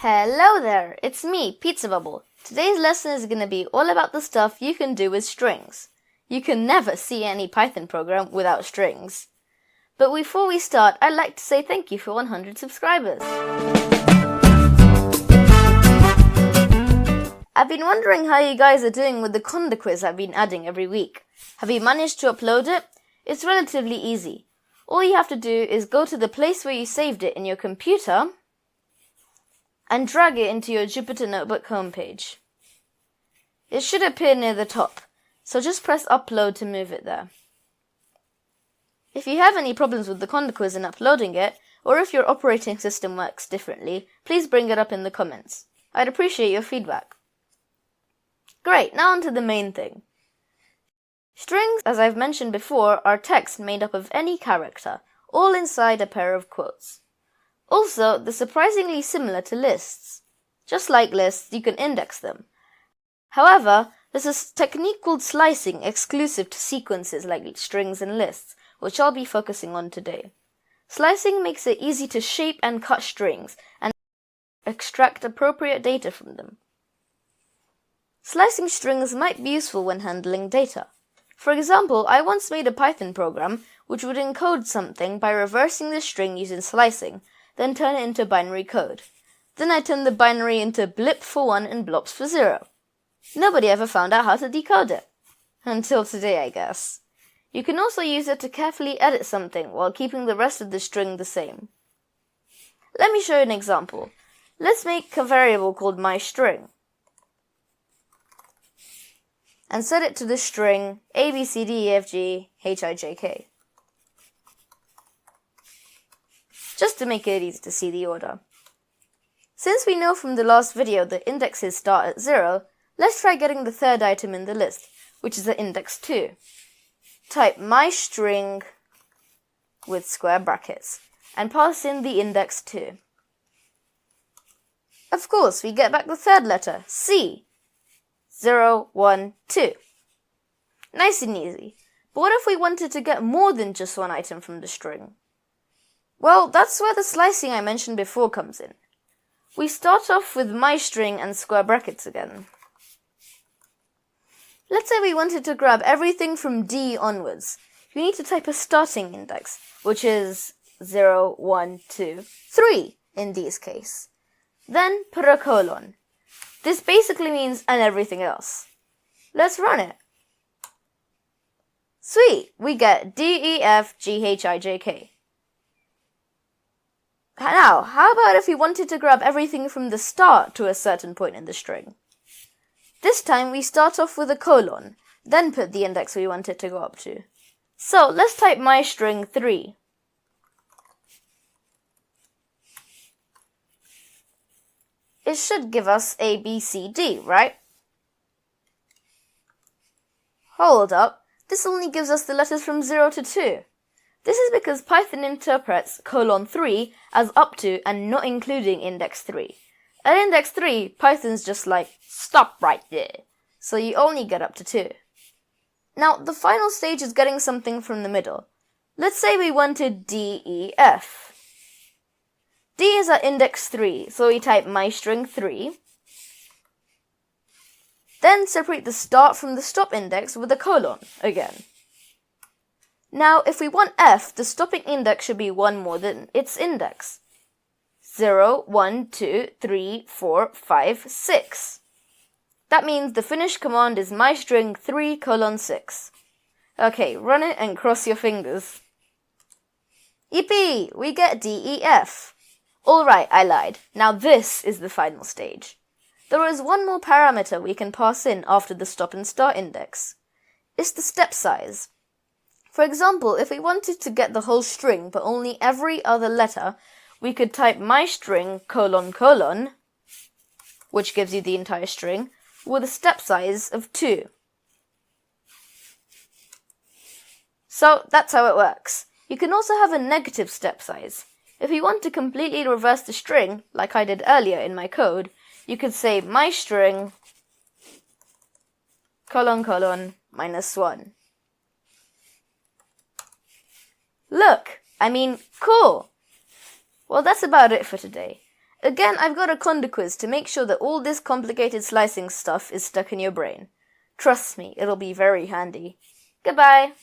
Hello there, it's me, Pizza Bubble. Today's lesson is going to be all about the stuff you can do with strings. You can never see any Python program without strings. But before we start, I'd like to say thank you for 100 subscribers. I've been wondering how you guys are doing with the Conda Quiz I've been adding every week. Have you managed to upload it? It's relatively easy. All you have to do is go to the place where you saved it in your computer and drag it into your Jupyter Notebook homepage. It should appear near the top, so just press upload to move it there. If you have any problems with the Conda Quiz and uploading it, or if your operating system works differently, please bring it up in the comments. I'd appreciate your feedback. Great, now on to the main thing. Strings, as I've mentioned before, are text made up of any character, all inside a pair of quotes. Also, they're surprisingly similar to lists. Just like lists, you can index them. However, there's a technique called slicing exclusive to sequences like strings and lists, which I'll be focusing on today. Slicing makes it easy to shape and cut strings and extract appropriate data from them. Slicing strings might be useful when handling data. For example, I once made a Python program which would encode something by reversing the string using slicing, then turn it into binary code. Then I turned the binary into blip for 1 and blops for 0. Nobody ever found out how to decode it. Until today, I guess. You can also use it to carefully edit something while keeping the rest of the string the same. Let me show you an example. Let's make a variable called myString and set it to the string ABCDEFGHIJK. Just to make it easy to see the order. Since we know from the last video that indexes start at 0, let's try getting the third item in the list, which is at index 2. Type myString with square brackets and pass in the index 2. Of course, we get back the third letter, C. 0, 1, 2. Nice and easy. But what if we wanted to get more than just one item from the string? Well, that's where the slicing I mentioned before comes in. We start off with myString and square brackets again. Let's say we wanted to grab everything from D onwards. You need to type a starting index, which is 0, 1, 2, 3 in D's case. Then put a colon. This basically means and everything else. Let's run it. Sweet, we get DEFGHIJK. Now, how about if we wanted to grab everything from the start to a certain point in the string? This time we start off with a colon, then put the index we want it to go up to. So let's type myString 3. It should give us A, B, C, D, right? Hold up, this only gives us the letters from 0 to 2. This is because Python interprets colon 3 as up to and not including index 3. At index 3, Python's just like, stop right there. So you only get up to 2. Now, the final stage is getting something from the middle. Let's say we wanted D, E, F. D is at index 3, so we type myString 3. Then separate the start from the stop index with a colon again. Now, if we want F, the stopping index should be 1 more than its index. 0, 1, 2, 3, 4, 5, 6. That means the finished command is myString 3 colon 6. Okay, run it and cross your fingers. Yippee! We get DEF. Alright, I lied. Now this is the final stage. There is one more parameter we can pass in after the stop and start index. It's the step size. For example, if we wanted to get the whole string but only every other letter, we could type myString colon colon, which gives you the entire string, with a step size of 2. So that's how it works. You can also have a negative step size. If you want to completely reverse the string, like I did earlier in my code, you could say myString colon colon -1. Look, I mean, cool! Well, that's about it for today. Again, I've got a Conda Quiz to make sure that all this complicated slicing stuff is stuck in your brain. Trust me, it'll be very handy. Goodbye!